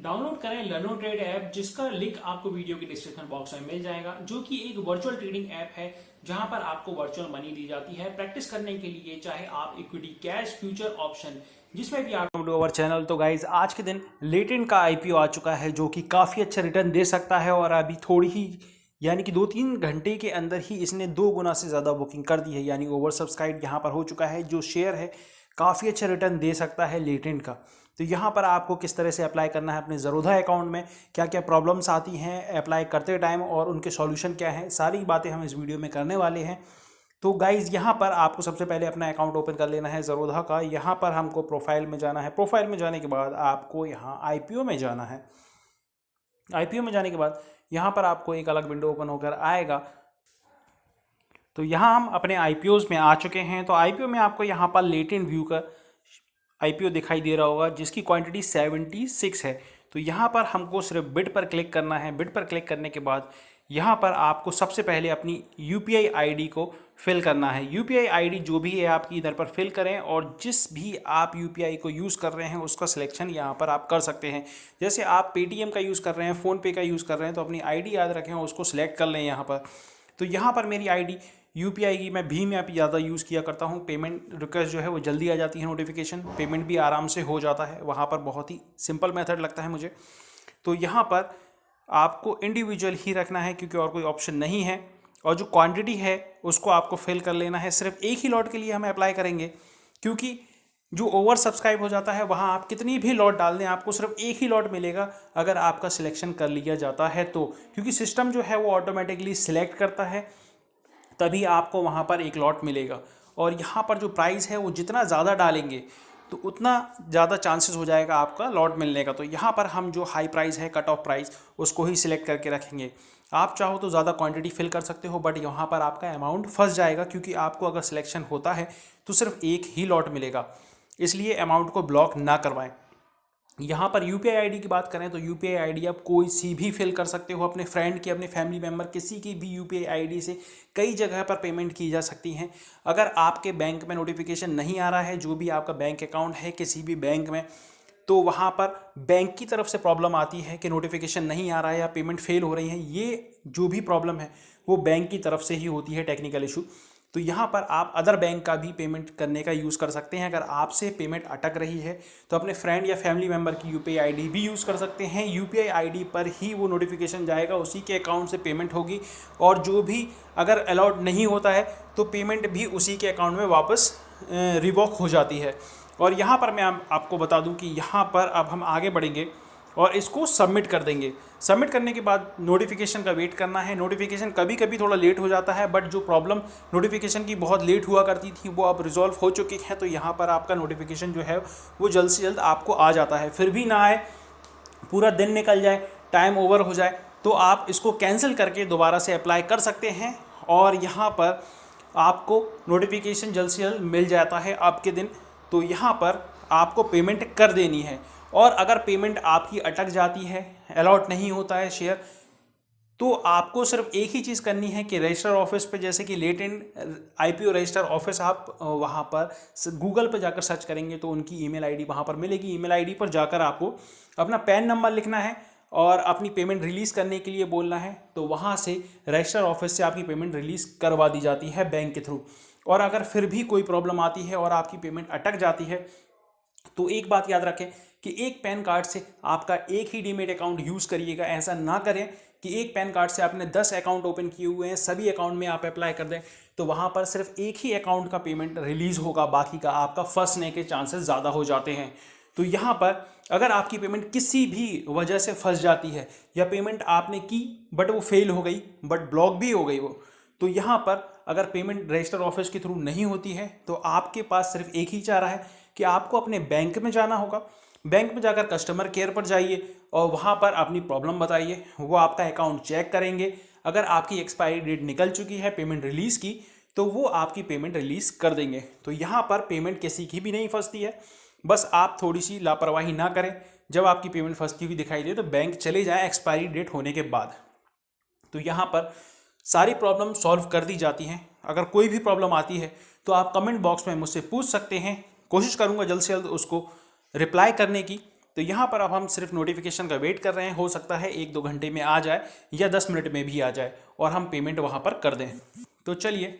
Download करें लर्नो trade app, जिसका link आपको वीडियो के डिस्क्रिप्शन बॉक्स में मिल जाएगा, जो कि एक वर्चुअल ट्रेडिंग ऐप है जहां पर आपको वर्चुअल मनी दी जाती है प्रैक्टिस करने के लिए, चाहे आप इक्विटी, कैश, फ्यूचर, ऑप्शन जिसमें भी आप ओवर चैनल। तो गाइज आज के दिन लेटेंट का आईपीओ आ चुका है जो कि काफ़ी अच्छा रिटर्न दे सकता है और अभी थोड़ी ही यानी कि 2-3 घंटे के अंदर ही इसने 2 गुना से ज़्यादा बुकिंग कर दी है, यानी ओवर सब्सक्राइब यहाँ पर हो चुका है। जो शेयर है काफ़ी अच्छा रिटर्न दे सकता है लेटेंट का। तो यहाँ पर आपको किस तरह से अप्लाई करना है अपने ज़रोधा अकाउंट में, क्या क्या प्रॉब्लम्स आती हैं अप्लाई करते टाइम और उनके सॉल्यूशन क्या हैं, सारी बातें हम इस वीडियो में करने वाले हैं। तो गाइज़ यहाँ पर आपको सबसे पहले अपना अकाउंट ओपन कर लेना है ज़रोधा का। यहाँ पर हमको प्रोफाइल में जाना है। प्रोफाइल में जाने के बाद आपको यहाँ आईपीओ में जाना है। आईपीओ में जाने के बाद यहाँ पर आपको एक अलग विंडो ओपन होकर आएगा। तो यहाँ हम अपने आईपीओज में आ चुके हैं। तो आईपीओ में आपको यहाँ पर लेटेंट व्यू का आईपीओ दिखाई दे रहा होगा जिसकी क्वांटिटी 76 है। तो यहाँ पर हमको सिर्फ बिड पर क्लिक करना है। बिड पर क्लिक करने के बाद यहाँ पर आपको सबसे पहले अपनी यूपीआई आईडी को फिल करना है। यूपीआई आईडी जो भी है आपकी इधर पर फिल करें और जिस भी आप यूपीआई को यूज़ कर रहे हैं उसका सिलेक्शन यहाँ पर आप कर सकते हैं। जैसे आप पेटीएम का यूज़ कर रहे हैं, फ़ोनपे का यूज़ कर रहे हैं, तो अपनी आईडी याद रखें और उसको सिलेक्ट कर लें यहाँ पर। तो यहाँ पर मेरी आईडी यूपीआई की मैं भीम ऐप ज़्यादा यूज़ किया करता हूँ। पेमेंट रिक्वेस्ट जो है वो जल्दी आ जाती है, नोटिफिकेशन, पेमेंट भी आराम से हो जाता है वहाँ पर। बहुत ही सिंपल मेथड लगता है मुझे। तो यहाँ पर आपको इंडिविजुअल ही रखना है क्योंकि और कोई ऑप्शन नहीं है। और जो क्वांटिटी है उसको आपको फिल कर लेना है। सिर्फ एक ही लॉट के लिए हम अप्लाई करेंगे क्योंकि जो ओवर सब्सक्राइब हो जाता है वहाँ आप कितनी भी लॉट डाल दें आपको सिर्फ एक ही लॉट मिलेगा अगर आपका सिलेक्शन कर लिया जाता है तो। क्योंकि सिस्टम जो है वो ऑटोमेटिकली सिलेक्ट करता है, तभी आपको वहाँ पर एक लॉट मिलेगा। और यहाँ पर जो प्राइस है वो जितना ज़्यादा डालेंगे तो उतना ज़्यादा चांसेस हो जाएगा आपका लॉट मिलने का। तो यहाँ पर हम जो हाई प्राइस है, कट ऑफ प्राइस, उसको ही सिलेक्ट करके रखेंगे। आप चाहो तो ज़्यादा क्वांटिटी फिल कर सकते हो, बट यहाँ पर आपका अमाउंट फंस जाएगा क्योंकि आपको अगर सिलेक्शन होता है तो सिर्फ एक ही लॉट मिलेगा। इसलिए अमाउंट को ब्लॉक ना करवाएं। यहाँ पर यूपीआई आईडी की बात करें तो यूपीआई आईडी आप कोई सी भी फिल कर सकते हो, अपने फ्रेंड की, अपने फैमिली मेम्बर, किसी की भी यूपीआई आईडी से कई जगह पर पेमेंट की जा सकती हैं। अगर आपके बैंक में नोटिफिकेशन नहीं आ रहा है, जो भी आपका बैंक अकाउंट है किसी भी बैंक में, तो वहाँ पर बैंक की तरफ से प्रॉब्लम आती है कि नोटिफिकेशन नहीं आ रहा है या पेमेंट फेल हो रही है, ये जो भी प्रॉब्लम है वो बैंक की तरफ से ही होती है, टेक्निकल इशू। तो यहाँ पर आप अदर बैंक का भी पेमेंट करने का यूज़ कर सकते हैं। अगर आपसे पेमेंट अटक रही है तो अपने फ्रेंड या फैमिली मेम्बर की यूपीआई आईडी भी यूज़ कर सकते हैं। यूपीआई आईडी पर ही वो नोटिफिकेशन जाएगा, उसी के अकाउंट से पेमेंट होगी और जो भी अगर अलाउड नहीं होता है तो पेमेंट भी उसी के अकाउंट में वापस रिवॉक हो जाती है। और यहाँ पर मैं आपको बता दूँ कि यहाँ पर अब हम आगे बढ़ेंगे और इसको सबमिट कर देंगे। सबमिट करने के बाद नोटिफिकेशन का वेट करना है। नोटिफिकेशन कभी कभी थोड़ा लेट हो जाता है, बट जो प्रॉब्लम नोटिफिकेशन की बहुत लेट हुआ करती थी वो अब रिजॉल्व हो चुकी है। तो यहाँ पर आपका नोटिफिकेशन जो है वो जल्द से जल्द आपको आ जाता है। फिर भी ना आए, पूरा दिन निकल जाए, टाइम ओवर हो जाए, तो आप इसको कैंसिल करके दोबारा से अप्लाई कर सकते हैं और यहाँ पर आपको नोटिफिकेशन जल्द से जल्द मिल जाता है आपके दिन। तो यहाँ पर आपको पेमेंट कर देनी है। और अगर पेमेंट आपकी अटक जाती है, अलॉट नहीं होता है शेयर, तो आपको सिर्फ एक ही चीज़ करनी है कि रजिस्टर ऑफिस पे, जैसे कि लेटेंट आईपीओ रजिस्टर ऑफिस, आप वहाँ पर गूगल पर जाकर सर्च करेंगे तो उनकी ईमेल आईडी वहाँ पर मिलेगी। ईमेल आईडी पर जाकर आपको अपना पैन नंबर लिखना है और अपनी पेमेंट रिलीज़ करने के लिए बोलना है। तो वहाँ से रजिस्टर ऑफिस से आपकी पेमेंट रिलीज़ करवा दी जाती है बैंक के थ्रू। और अगर फिर भी कोई प्रॉब्लम आती है और आपकी पेमेंट अटक जाती है तो एक बात याद रखें कि एक पैन कार्ड से आपका एक ही डीमेट अकाउंट यूज़ करिएगा। ऐसा ना करें कि एक पैन कार्ड से आपने 10 अकाउंट ओपन किए हुए हैं, सभी अकाउंट में आप अप्लाई कर दें, तो वहाँ पर सिर्फ एक ही अकाउंट का पेमेंट रिलीज़ होगा, बाकी का आपका फंसने के चांसेस ज़्यादा हो जाते हैं। तो यहाँ पर अगर आपकी पेमेंट किसी भी वजह से फंस जाती है या पेमेंट आपने की बट वो फेल हो गई, बट ब्लॉक भी हो गई वो, तो यहाँ पर अगर पेमेंट रजिस्टर ऑफिस के थ्रू नहीं होती है तो आपके पास सिर्फ एक ही चारा है कि आपको अपने बैंक में जाना होगा। बैंक में जाकर कस्टमर केयर पर जाइए और वहाँ पर अपनी प्रॉब्लम बताइए। वो आपका अकाउंट चेक करेंगे। अगर आपकी एक्सपायरी डेट निकल चुकी है पेमेंट रिलीज़ की तो वो आपकी पेमेंट रिलीज़ कर देंगे। तो यहाँ पर पेमेंट किसी की भी नहीं फंसती है। बस आप थोड़ी सी लापरवाही ना करें, जब आपकी पेमेंट फंसती हुई दिखाई दे तो बैंक चले जाएँ एक्सपायरी डेट होने के बाद। तो यहाँ पर सारी प्रॉब्लम सॉल्व कर दी जाती हैं। अगर कोई भी प्रॉब्लम आती है तो आप कमेंट बॉक्स में मुझसे पूछ सकते हैं। कोशिश करूँगा जल्द से जल्द उसको रिप्लाई करने की। तो यहाँ पर अब हम सिर्फ नोटिफिकेशन का वेट कर रहे हैं, हो सकता है 1-2 घंटे में आ जाए या 10 मिनट में भी आ जाए और हम पेमेंट वहाँ पर कर दें। तो चलिए